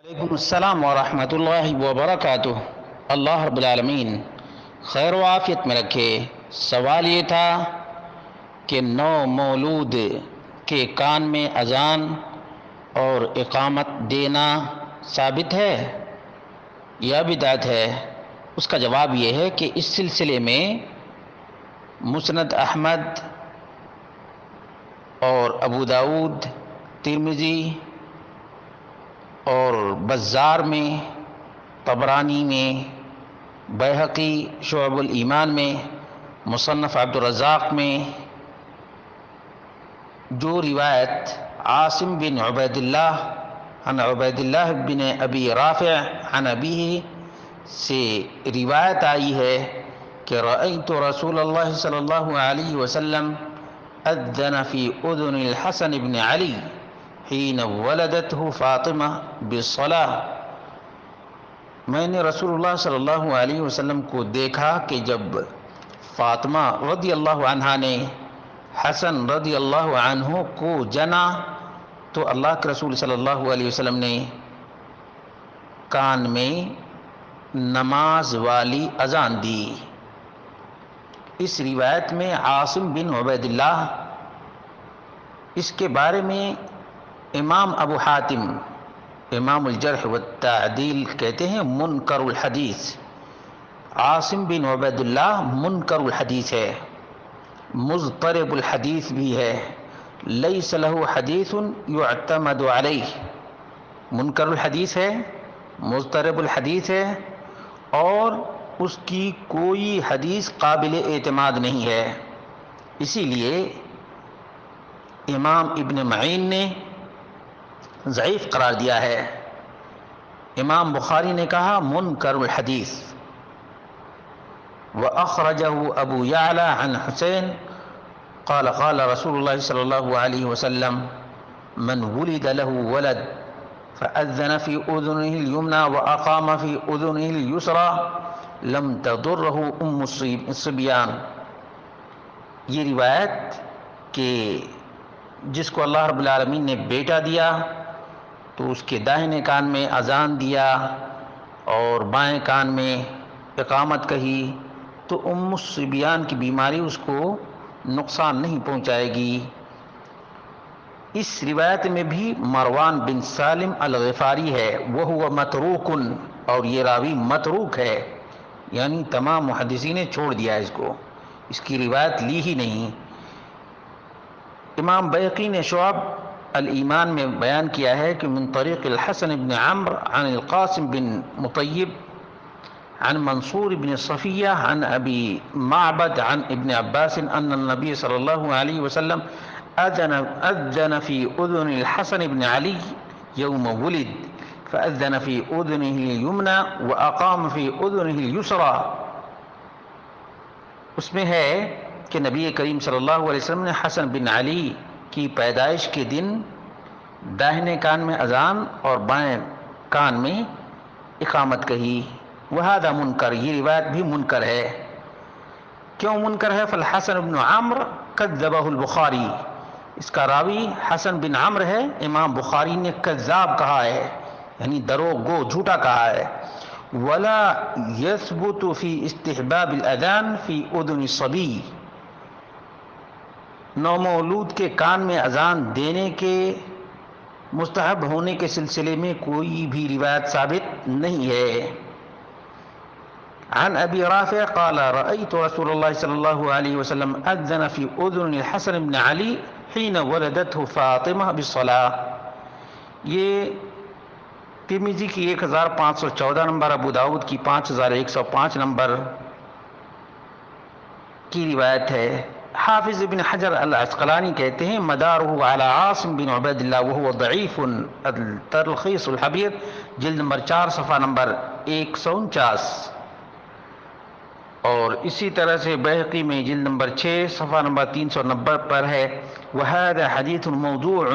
وعلیکم السلام ورحمۃ اللہ وبرکاتہ۔ اللہ رب العالمین خیر و عافیت میں رکھے۔ سوال یہ تھا کہ نو مولود کے کان میں اذان اور اقامت دینا ثابت ہے یا بدعت ہے؟ اس کا جواب یہ ہے کہ اس سلسلے میں مسند احمد اور ابو داود، ترمذی اور بزار میں، طبرانی میں، بیہقی شعب الایمان میں، مصنف عبد الرزاق میں جو روایت عاصم بن عبید اللہ عن عبید اللہ بن ابی رافع عن ابیہ سے روایت آئی ہے کہ رأیت رسول اللہ صلی اللہ علیہ وسلم اذن فی اذن الحسن بن علی حین ولدته فاطمہ بالصلاۃ، میں نے رسول اللہ صلی اللہ علیہ وسلم کو دیکھا کہ جب فاطمہ رضی اللہ عنہا نے حسن رضی اللہ عنہ کو جنا تو اللہ کے رسول صلی اللہ علیہ وسلم نے کان میں نماز والی اذان دی۔ اس روایت میں عاصم بن عبید اللہ، اس کے بارے میں امام ابو حاتم امام الجرح والتعدیل کہتے ہیں منکر الحدیث۔ عاصم بن عبید اللہ منکر الحدیث ہے، مضطرب الحدیث بھی ہے، لیس لہ حدیث یعتمد علیہ، منکر الحدیث ہے، مضطرب الحدیث ہے اور اس کی کوئی حدیث قابل اعتماد نہیں ہے۔ اسی لیے امام ابن معین نے ضعیف قرار دیا ہے۔ امام بخاری نے کہا منکر الحدیث۔ وأخرجه أبو يعلى عن حسين قال قال رسول الله صلى الله عليه وسلم من ولد له ولد فأذن في أذنه اليمنى وأقام في أذنه اليسرى لم تضره أم الصبيان۔ یہ روایت کہ جس کو اللہ رب العالمین نے بیٹا دیا تو اس کے داہنے کان میں اذان دیا اور بائیں کان میں اقامت کہی تو ام الصبیان کی بیماری اس کو نقصان نہیں پہنچائے گی۔ اس روایت میں بھی مروان بن سالم الغفاری ہے، وہو متروک، اور یہ راوی متروک ہے، یعنی تمام محدثین نے چھوڑ دیا اس کو، اس کی روایت لی ہی نہیں۔ امام بیہقی نے شعب الایمان میں بیان کیا ہے کہ من طریق الحسن بن عمرو عن القاسم بن مطیب عن منصور بن صفیہ عن ابی معبد عن ابن عباس ان النبی صلی اللہ علیہ وسلم اذن فی اذن الحسن بن علی یوم ولد فاذن فی اذنہ الیمنى واقام فی اذنہ الیسرى۔ اس میں ہے کہ نبی کریم صلی اللہ علیہ وسلم نے حسن بن علی کی پیدائش کے دن داہنے کان میں اذان اور بائیں کان میں اقامت کہی۔ وہذا منکر، یہ روایت بھی منکر ہے۔ کیوں منکر ہے؟ فالحسن بن عمرو کذبہ البخاری، اس کا راوی حسن بن عمرو ہے، امام بخاری نے کذاب کہا ہے، یعنی دروغ گو، جھوٹا کہا ہے۔ ولا يثبت في استحباب الاذان في اذن الصبي، نومولود کے کان میں اذان دینے کے مستحب ہونے کے سلسلے میں کوئی بھی روایت ثابت نہیں ہے۔ عن ابی رافع قال رأيت رسول اللہ صلی اللہ علیہ وسلم اذن في اذن الحسن بن علی حين ولدته فاطمہ بالصلاة۔ یہ ترمذی کی 1514 نمبر، ابو داود کی 5105 نمبر کی روایت ہے۔ حافظ ابن حجر العسقلانی کہتے ہیں مدارہ علی عاصم بن عبید اللہ وہو ضعیف، تلخیص الحبیر جلد نمبر 4 صفحہ نمبر 149، اور اسی طرح سے بیہقی میں جلد نمبر 6 صفحہ نمبر 390 پر ہے وہذا حدیث موضوع،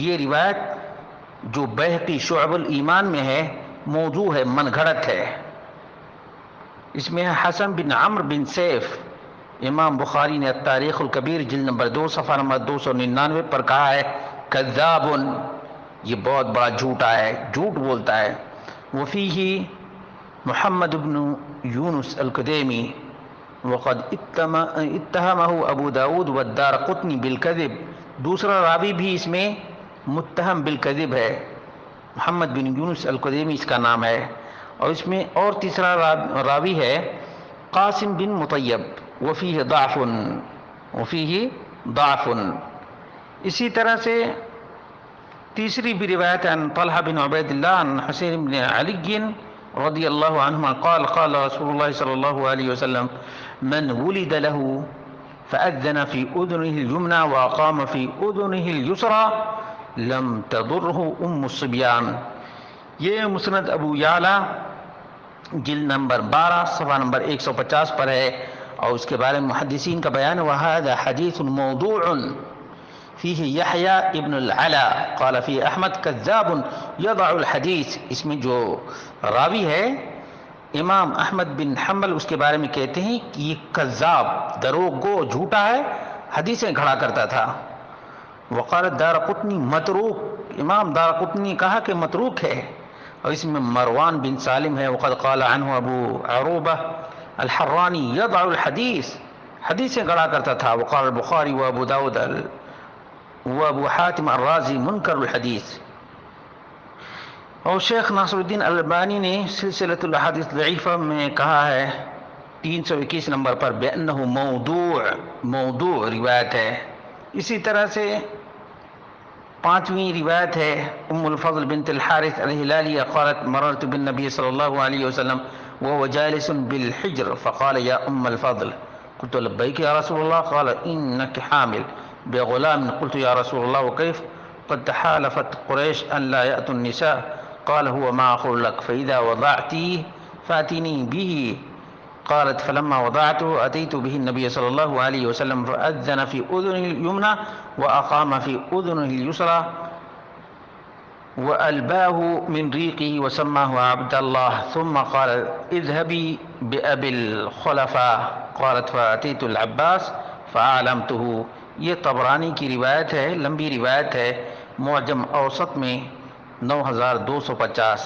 یہ روایت جو بیہقی شعب الایمان میں ہے موضوع ہے، من گھڑت ہے۔ اس میں ہے حسن بن عمرو بن سیف، امام بخاری نے تاریخ الکبیر جلد نمبر 2 صفحہ نمبر 299 پر کہا ہے کذاب، یہ بہت بڑا جھوٹا ہے، جھوٹ بولتا ہے۔ وفیہ محمد بن یونس القدیمی وقد اتہمہ ابو داود والدارقطنی بالکذب، دوسرا راوی بھی اس میں متہم بالکذب ہے، محمد بن یونس القدیمی اس کا نام ہے، اور اس میں اور تیسرا راوی ہے قاسم بن مطیب، وفیہ ضعف۔ اسی طرح سے تیسری بھی روایت عن طلحہ بن عبید اللہ عن حسین بن علی رضی اللہ عنہما قال قال رسول اللہ صلی اللہ علیہ وسلم من ولد له فأذن في أذنه اليمنى وأقام في أذنه اليسرى لم تضره الصبيان۔ یہ مسند ابو یعلا جلد نمبر 12 صفحہ نمبر 150 پر ہے، اور اس کے بارے میں محدثین کا بیان وهذا حدیث موضوع فيه يحيى ابن العلا قال فيه احمد كذاب يضع الحديث، اس میں جو راوی ہے امام احمد بن حنبل اس کے بارے میں کہتے ہیں کہ یہ کذاب، دروغ گو، جھوٹا ہے، حدیثیں گھڑا کرتا تھا۔ وقال الدارقطنی متروک، امام دارقطنی کہا کہ متروک ہے، اور اس میں مروان بن سالم ہے۔ وقد قال عنہ ابو عروبہ الحرانی یضع الحدیث، حدیثیں گڑا کرتا تھا۔ وقال البخاری و ابو داود و ابو حاتم الرازی منکر الحدیث۔ اور شیخ ناصر الدین البانی نے سلسلۃ الاحادیث ضعیفہ میں کہا ہے 321 نمبر پر بأنہ موضوع روایت ہے۔ اسی طرح سے پانچویں روایت ہے ام الفضل بنت الحارث الہلالیہ قالت مررت بالنبی صلی اللہ علیہ وسلم وهو جالس بالحجر فقال يا ام الفضل قلت لبيك يا رسول الله قال انك حامل بغلام قلت يا رسول الله وكيف قد تحالفت قريش ان لا يأتوا النساء قال هو ما اقول لك فاذا وضعتيه فاتني به قالت فلما وضعته اتيت به النبي صلى الله عليه وسلم فاذن في اذنه اليمنى واقام في اذنه اليسرى وألباه من ريقه وسماه عبد الله ثم قال اذهبي بأبي الخلفاء قالت فأتيت العباس فأعلمته۔ یہ طبرانی کی روایت ہے، لمبی روایت ہے، معجم اوسط میں 9250۔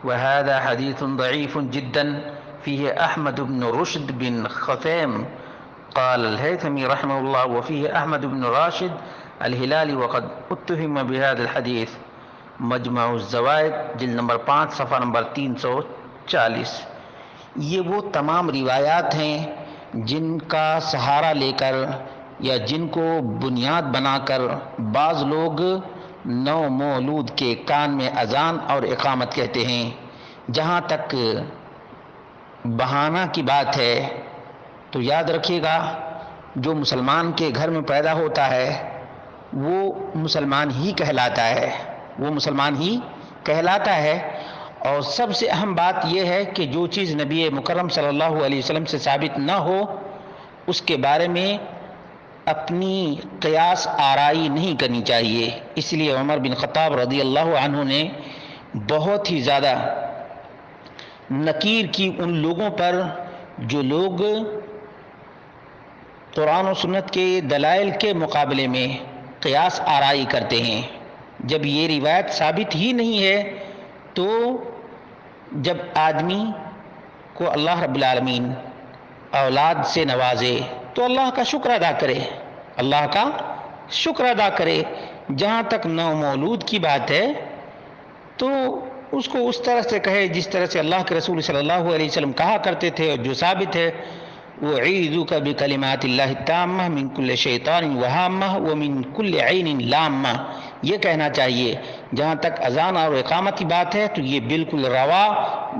وهذا حديث ضعيف جدا فيه أحمد بن رشد بن خثيم قال الهيثمي رحمه الله وفيه أحمد بن راشد الهلالي وقد اتهم بهذا الحديث، مجمع الزوائد جلد نمبر 5 صفحہ نمبر 340۔ یہ وہ تمام روایات ہیں جن کا سہارا لے کر یا جن کو بنیاد بنا کر بعض لوگ نو مولود کے کان میں اذان اور اقامت کہتے ہیں۔ جہاں تک بہانہ کی بات ہے تو یاد رکھیے گا جو مسلمان کے گھر میں پیدا ہوتا ہے وہ مسلمان ہی کہلاتا ہے، وہ مسلمان ہی کہلاتا ہے۔ اور سب سے اہم بات یہ ہے کہ جو چیز نبی مکرم صلی اللہ علیہ وسلم سے ثابت نہ ہو اس کے بارے میں اپنی قیاس آرائی نہیں کرنی چاہیے۔ اس لیے عمر بن خطاب رضی اللہ عنہ نے بہت ہی زیادہ نکیر کی ان لوگوں پر جو لوگ قرآن و سنت کے دلائل کے مقابلے میں قیاس آرائی کرتے ہیں۔ جب یہ روایت ثابت ہی نہیں ہے تو جب آدمی کو اللہ رب العالمین اولاد سے نوازے تو اللہ کا شکر ادا کرے، اللہ کا شکر ادا کرے۔ جہاں تک نو مولود کی بات ہے تو اس کو اس طرح سے کہے جس طرح سے اللہ کے رسول صلی اللہ علیہ وسلم کہا کرتے تھے، اور جو ثابت ہے وَأُعِيذُكَ بِكَلِمَاتِ اللَّهِ التَّامَّةِ مِنْ كُلِّ شَيْطَانٍ وَهَامَّةٍ وَمِنْ كُلِّ عَيْنٍ لَامَّةٍ، یہ کہنا چاہیے۔ جہاں تک اذان اور اقامت کی بات ہے تو یہ بالکل روا،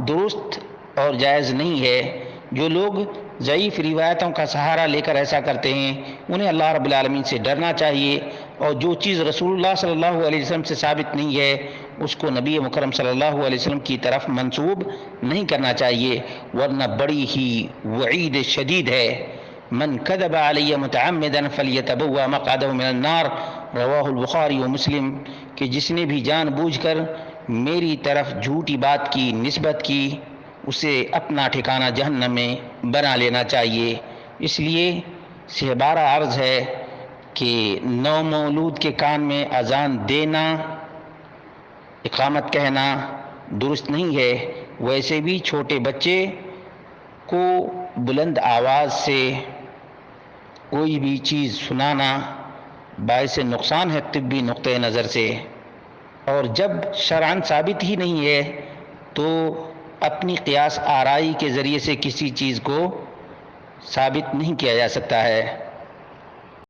درست اور جائز نہیں ہے۔ جو لوگ ضعیف روایتوں کا سہارا لے کر ایسا کرتے ہیں انہیں اللہ رب العالمین سے ڈرنا چاہیے، اور جو چیز رسول اللہ صلی اللہ علیہ وسلم سے ثابت نہیں ہے اس کو نبی مکرم صلی اللہ علیہ وسلم کی طرف منسوب نہیں کرنا چاہیے، ورنہ بڑی ہی وعید شدید ہے۔ من کذب علی متعمدا فلیتبوأ مقعدہ من النار، رواہ البخاری و مسلم، کہ جس نے بھی جان بوجھ کر میری طرف جھوٹی بات کی نسبت کی اسے اپنا ٹھکانہ جہنم میں بنا لینا چاہیے۔ اس لیے سہبارہ عرض ہے کہ نو مولود کے کان میں اذان دینا اقامت کہنا درست نہیں ہے، ویسے بھی چھوٹے بچے کو بلند آواز سے کوئی بھی چیز سنانا باعث نقصان ہے طبی نقطۂ نظر سے، اور جب شرعاً ثابت ہی نہیں ہے تو اپنی قیاس آرائی کے ذریعے سے کسی چیز کو ثابت نہیں کیا جا سکتا ہے۔